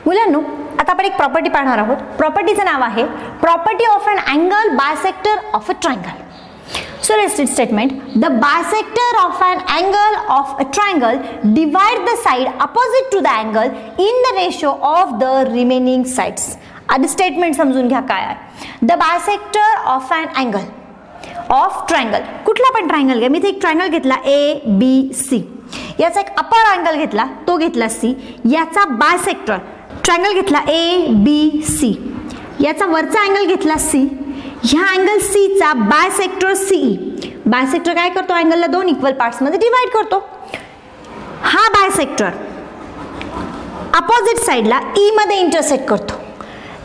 मुलांनो, आता आपण एक प्रॉपर्टी पाहणार आहोत. प्रॉपर्टीचं नाव आहे property of an angle bisector of a triangle. So let's read statement. The bisector of an angle of a triangle divide the side opposite to the angle in the ratio of the remaining sides. आधी statement समजून घ्या काय आहे. The bisector of an angle of triangle. कुठला पण triangle घ्या. मी इथे एक ट्रायंगल घेतला ABC. याचा एक अपर अँगल घेतला, तो घेतला C. याचा बायसेक्टर ट्रायंगल घेतला ABC. याचा वरचा अँगल घेतला C. ह्या अँगल C चा बायसेक्टर CE. बायसेक्टर काय करतो, अँगलला दोन इक्वल पार्ट्स मध्ये डिवाइड करतो. हा बायसेक्टर अपोजिट साइडला E मध्ये इंटरसेक्ट करतो.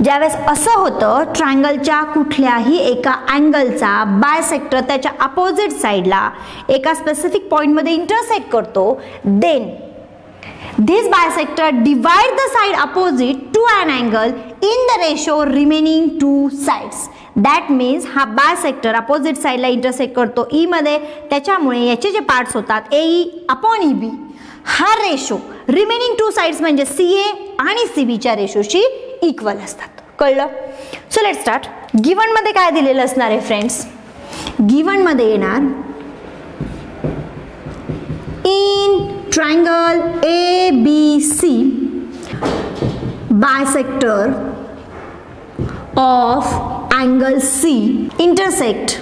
ज्यावेळेस असं होतं, ट्रायंगलच्या कुठल्याही एका अँगलचा बायसेक्टर त्याच्या अपोजिट साइडला एका स्पेसिफिक पॉइंट मध्ये इंटरसेक्ट करतो, then this bisector divide the side opposite to an angle in the ratio remaining two sides. That means हा बायसेक्टर अपोजिट साइडला इंटरसेक्ट करतो E मध्ये, त्याच्यामुळे याचे जे पार्ट्स होतात AE अपॉन EB हा रेशो रिमेनिंग टू साइड्स म्हणजे CA आणि CB च्या रेशोशी इक्वल असतात. कळलं? So let's start. गिवन मध्ये काय दिलेलं असणार आहे फ्रेंड्स? गिवन मध्ये येणार in triangle ABC bisector of angle C intersect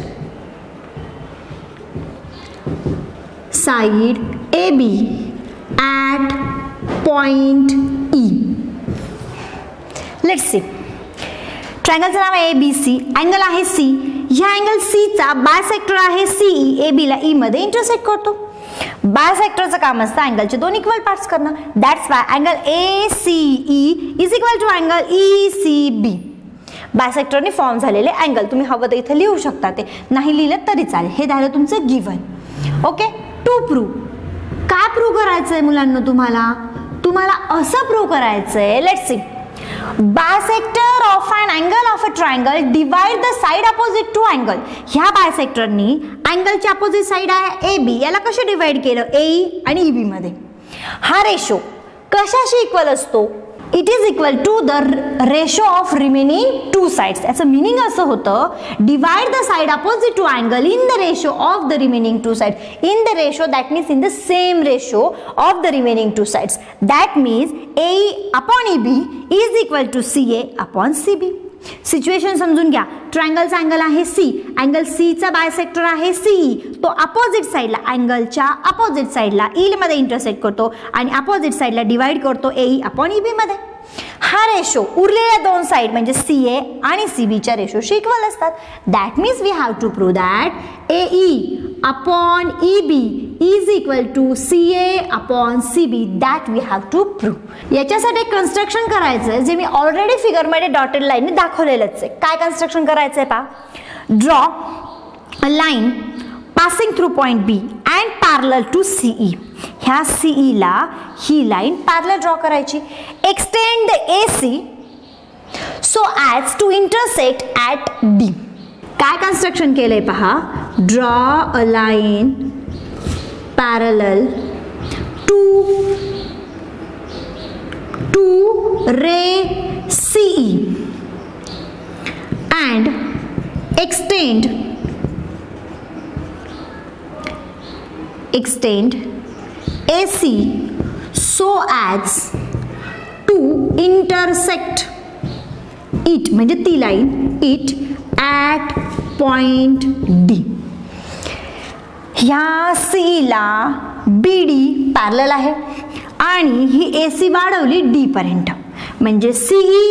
side AB at point E. Let's see. ट्रायंगलचं नाव आहे ABC, अँगल आहे C. ह्या अँगल C चा बायसेक्टर आहे CE, AB ला E मध्ये इंटरसेक्ट करतो. बायसेक्टरचं काम असतं अँगलचे दोन इक्वल पार्ट्स करणं. That's why angle ACE is equal to angle ECB. बायसेक्टरने फॉर्म झालेले अँगल तुम्ही हवं तर इथे लिहू शकता, ते नाही लिहिलं तरी चालेल. हे झालं तुमचं गिवन. ओके. To prove. काय प्रूव्ह करायचंय मुलांना? तुम्हाला असं प्रूव्ह करायचंय. Let's see. Bisector of an angle of a triangle divide the side opposite to angle. ह्या बायसेक्टरनी अँगलची अपोजिट साइड आहे AB, याला कसं डिवाइड केलं AE आणि EB मध्ये. हा रेशो कशाशी इक्वल असतो? It is equal to the ratio of remaining two sides. याचं मिनिंग असं होतं, divide the side opposite to angle in the ratio of the remaining two side. In the ratio that means in the same ratio of the remaining two sides. That means AE upon EB is equal to CA upon CB. Situation समजून घ्या. ट्रायंगलचा angle आहे C, angle C चा bisector आहे CE. तो opposite साइडला अँगलच्या opposite साइडला E मध्ये इंटरसेक्ट करतो आणि अपोजिट साइडला डिवाइड करतो AE अपॉन EB मध्ये. हा रेशो उरलेल्या दोन साइड म्हणजे CA आणि CB च्या रेशोशी इक्वल असतात. That means we have to prove that AE upon EB is equal to CA upon CB. That we have to prove. याच्यासाठी एक कन्स्ट्रक्शन करायचं जे मी ऑलरेडी फिगर मध्ये डॉटेड लाईनने दाखवलेलंच आहे. काय कन्स्ट्रक्शन करायचंय पहा. Draw a line passing through point B and parallel to CE. ह्या CE ला ही लाईन पॅरलल ड्रॉ करायची. Extend the AC so as to intersect at D. काय कन्स्ट्रक्शन केलंय पहा. Draw a line parallel to ray CE and extend AC so as to intersect it म्हणजे ती line it at point D. ह्या CE ला BD parallel आहे आणि ही AC वाढवली D पर्यंत म्हणजे CE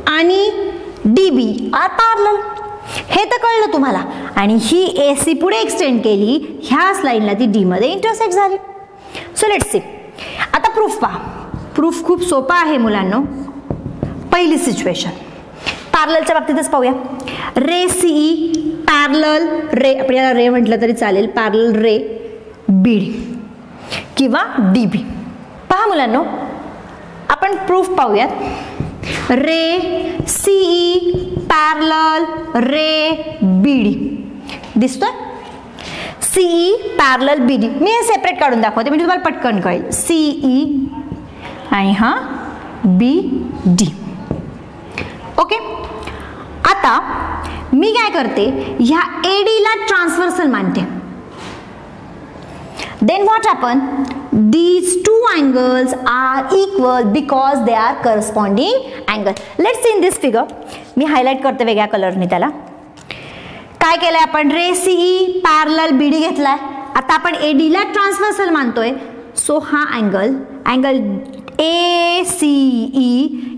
आणि DB आर पॅरलल. हे तर कळलं तुम्हाला. आणि ही AC पुढे एक्सटेंड केली, ह्याच लाईनला ती D मध्ये इंटरसेक्ट झाली. So let's C. आता प्रूफ पहा. प्रूफ खूप सोपा आहे मुलांनो. पहिली सिच्युएशन पॅरललच्या बाबतीतच पाहूया. रे CE पॅरलल रे, आपल्याला रे म्हटलं तरी चालेल, पॅरलल रे BD किंवा DB. पहा मुलांनो, आपण प्रूफ पाहूयात. रे CE पॅरलल रे BD दिसतोय. CE parallel BD. मी हे सेपरेट काढून दाखवते म्हणजे तुम्हाला पटकन कळेल. CE आणि हा CBD. ओके, आता मी काय करते, ह्या AD ला ट्रान्सव्हर्सल मानते. Then what happen? These two angles are equal because they are corresponding angle. Let's see in this figure. Me highlight करते वेगळ्या कलरने त्याला. काय केलंय आपण, रे CE पॅरलल BD घेतलाय. आता आपण AD ला ट्रान्सव्हर्सल मानतोय. सो हा अँगल ACE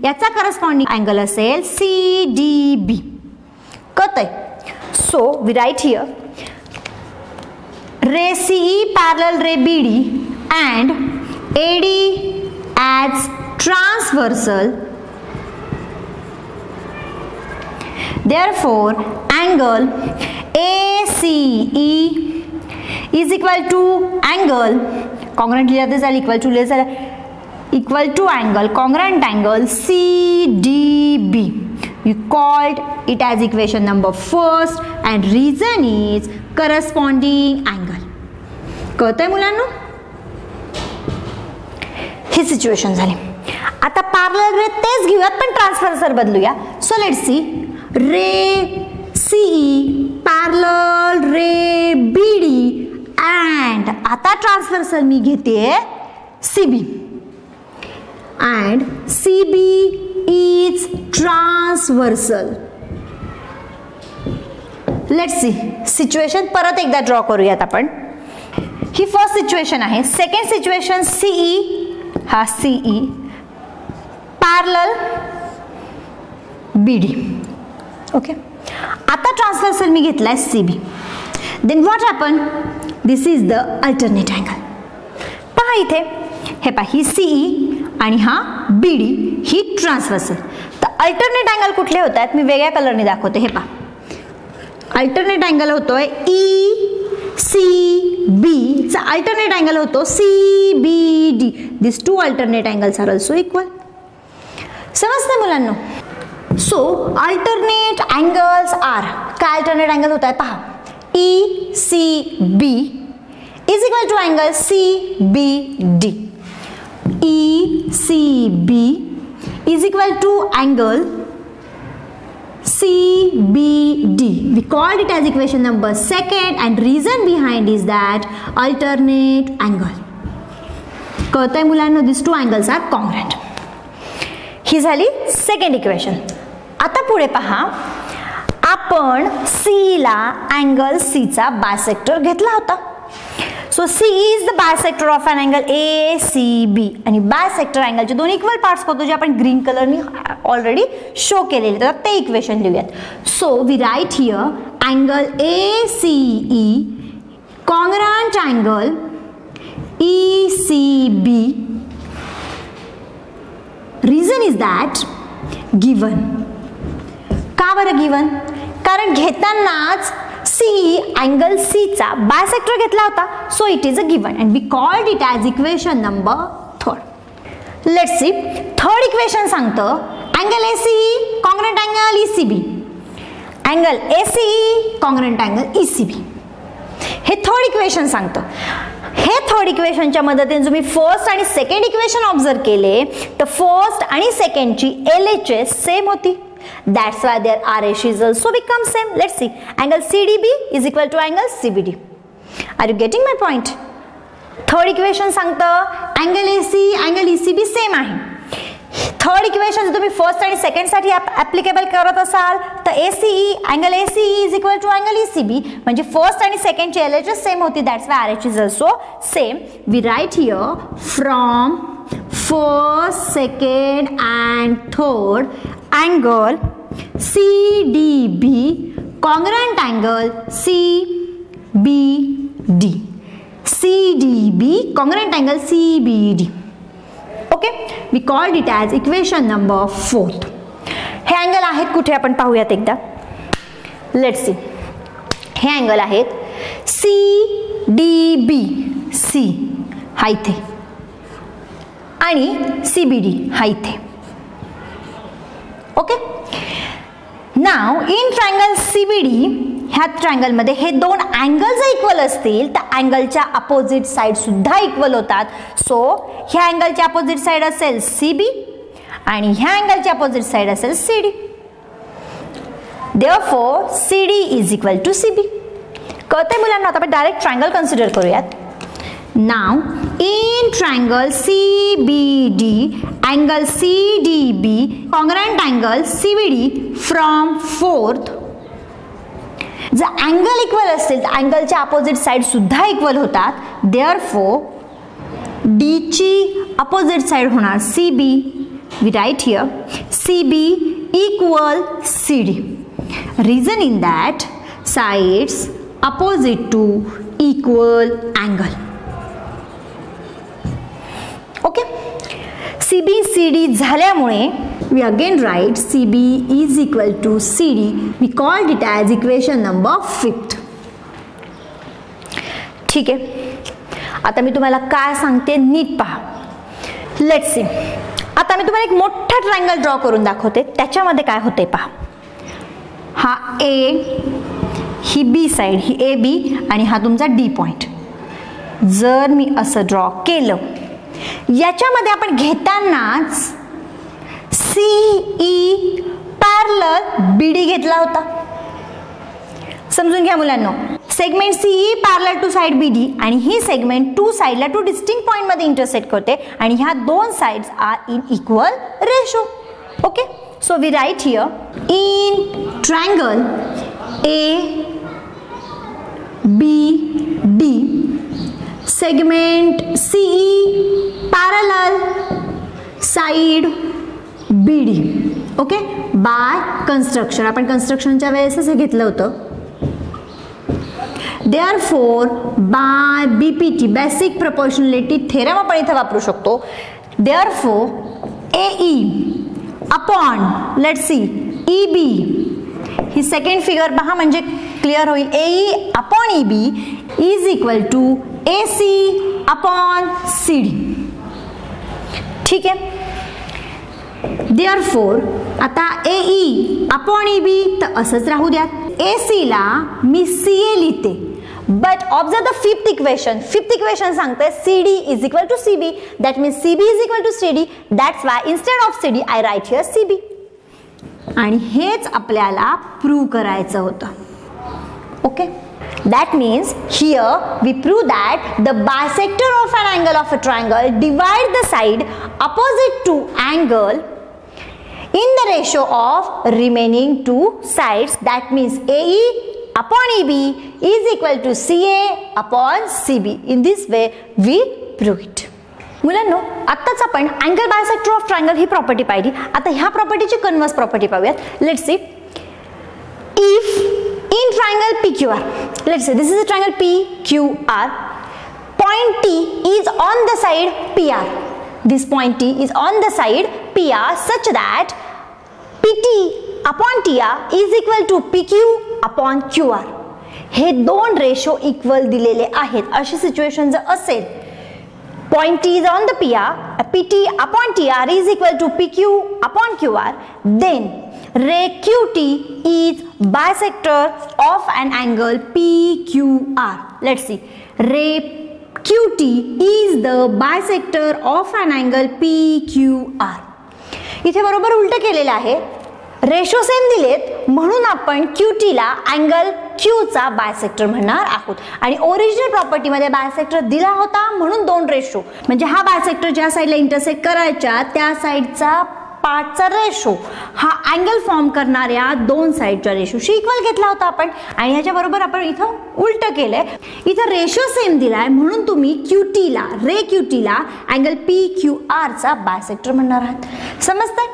याचा करस्पॉन्डिंग अँगल असेल CDB. कळतंय? So we write here ray CE parallel ray BD and AD as transversal. Therefore, angle ACE is equal to angle congruent equal to angle congruent angle CDB. You called it as equation number first and reason is corresponding angle. कळतंय मुलांनो? ही situation झाली. आता parallel रे तेच घेऊयात पण transversal बदलूया. So let's see ray CE parallel ray BD and आता transversal मी घेते CB and CB is transversal. Let's see situation परत एकदा ड्रॉ करूयात आपण. ही फर्स्ट सिच्युएशन आहे. सेकंड सिच्युएशन CE हा CE पॅरलल BD. ओके, आता ट्रान्सव्हर्सल मी घेतलाय CB. Then what happen, this is the alternate angle. पहा इथे हे पहा, ही CE आणि हा BD ही ट्रान्सव्हर्सल. तर अल्टरनेट अँगल कुठले होत आहेत मी वेगळ्या कलरने दाखवते. हे पहा, अल्टरनेट अँगल होतोय ECB चा अल्टरनेट अँगल होतो CBD. This two alternate angles are also equal. समजतं मुलांनो? सो अल्टरनेट अँगल्स आर, काय अल्टरनेट अँगल होत आहे पहा, ECB is equal to angle CBD. ECB is equal to angle CBD. We called it as equation number second and reason behind is that alternate angle. कळतंय मुलांनो? these two angles are congruent. ही झाली second equation. आता पुढे पहा, आपण C ला angle C चा bisector घेतला होता. So C is the bisector of an angle ACB आणि बायसेक्टर अँगलचे दोन इक्वल पार्ट्स होतो जे आपण ग्रीन कलरनी ऑलरेडी शो केलेले. तर ते इक्वेशन लिहूयात. So we write here angle ACE congruent angle ECB. Reason is that given. का बरं गिवन? कारण घेतानाच CE अँगल C चा बायसेक्टर घेतला होता. So it is a given and we called it as equation number third. Let's see. Third equation सांगतं angle ACE congruent angle ECB. Angle ACE congruent angle ECB. हे third equation सांगतं. हे third इक्वेशनच्या मदतीने तुम्ही first आणि second equation observe केले तर फर्स्ट आणि सेकंडची LHS सेम होती. That's why their RHS also become same. Let's see. Angle CDB is equal to angle CBD. Are you getting my point? Third equation सांगतं angle AC, angle ECB same आहे. Third equation तुम्ही first आणि second साठी applicable करत असाल तर ACE angle ACE is equal to angle ECB म्हणजे first आणि सेकंडची LHS सेम होती. That's why RH is also same. We write here from first, second and third angle CDB congruent angle CBD. CDB congruent angle CBD. Okay, we called it as equation number 4. हे angle आहेत कुठे आपण पाहूयात एकदा. Let's see. हे angle आहेत CDB. C हा इथे आणि CBD हा इथे. Okay, now in triangle CBD ह्या ट्रायंगल मध्ये हे दोन अँगल जर इक्वल असतील तर अँगलच्या अपोजिट साइड सुद्धा इक्वल होतात. सो ह्या अँगलची अपोजिट साइड असेल CB आणि ह्या अँगलची अपोजिट साइड असेल CD. Therefore CD is equal to CB. कळतंय मुलांना? आता आपण डायरेक्ट ट्रायंगल कन्सिडर करूयात. Now in triangle CBD, angle CDB congruent angle CBD from fourth. जर अँगल इक्वल असतील तर अँगलच्या अपोजिट साइड सुद्धा इक्वल होतात. Therefore D ची अपोजिट साइड होणार CB. We write here CB equal CD. Reason in that sides opposite to equal angle. Okay. CB CD झाल्यामुळे we again write CB is equal to CD. We called it as equation number 5. ठीक आहे. आता मी तुम्हाला काय सांगते नीट पहा. Let's see. आता मी तुम्हाला एक मोठा ट्रायंगल ड्रॉ करून दाखवते. त्याच्यामध्ये काय होते पहा. हा A, he B side, he AB आणि हा तुमचा D पॉइंट. जर मी असं ड्रॉ केलं, याच्यामध्ये आपण घेतानाच CE पॅरलल BD घेतला होता. समजून घ्या मुलांनो. Segment CE parallel to side BD आणि ही सेगमेंट टू साइडला टू डिस्टिंक्ट पॉइंट मध्ये इंटरसेक्ट करते आणि ह्या दोन sides are in equal ratio. Okay. So we write here in triangle ABD segment CE parallel side BD. Okay. By construction. आपण कन्स्ट्रक्शनच्या वेळेसच हे घेतलं होतं. Therefore by BPT basic proportionality theorem आपण इथे वापरू शकतो. Therefore AE upon let's see EB, ही सेकंड फिगर पहा म्हणजे क्लिअर होईल. AE upon EB is equal to AC upon CD. ठीक आहे. Therefore आता AE अपॉन EB तर असंच राहू द्या. AC ला मी CA लिहिते. But observe the fifth equation. Fifth equation सांगते CD is equal to CB. That means CB is equal to CD. That's why instead of CD I write here CB. आणि हेच आपल्याला प्रूव्ह करायचं होतं. Okay. That means here we prove that the bisector of an angle of a triangle divide the side opposite to angle in the ratio of remaining two sides. That means AE upon EB is equal to CA upon CB. In this way we prove it. मुलांनो, आत्ताच आपण angle bisector of triangle he property पाहिली. आता ह्या प्रॉपर्टीची converse property पाहूयात. Let's see. If in triangle PQR, let's see this is a triangle PQR, point T is on the side PR. This point T is on the side PR such that PT upon TR is equal to PQ upon QR. हे दोन ratio equal दिलेले आहेत. अशी situation जर असेल, point T is on the PR, PT upon TR is equal to PQ upon QR, then ray QT is bisector of an angle PQR. Let's see. Ray QT is the bisector of an angle PQR. इथे बरोबर उलट केलेलं आहे. Ratio same दिलेत म्हणून आपण QT ला angle Q चा बायसेक्टर म्हणणार आहोत. आणि ओरिजिनल प्रॉपर्टी मध्ये बायसेक्टर दिला होता म्हणून दोन रेशो, म्हणजे हा बायसेक्टर ज्या साइडला इंटरसेक्ट करायच्या त्या साइडचा पार्टचा रेशो हा अँगल फॉर्म करणाऱ्या दोन साइडच्या रेशोशी इक्वल घेतला होता आपण. आणि ह्याच्या बरोबर आपण इथं उलट केलंय. इथं रेशो सेम दिलाय म्हणून तुम्ही QT ला, रे QT ला अँगल PQR चा बायसेक्टर म्हणणार आहात. समजतंय?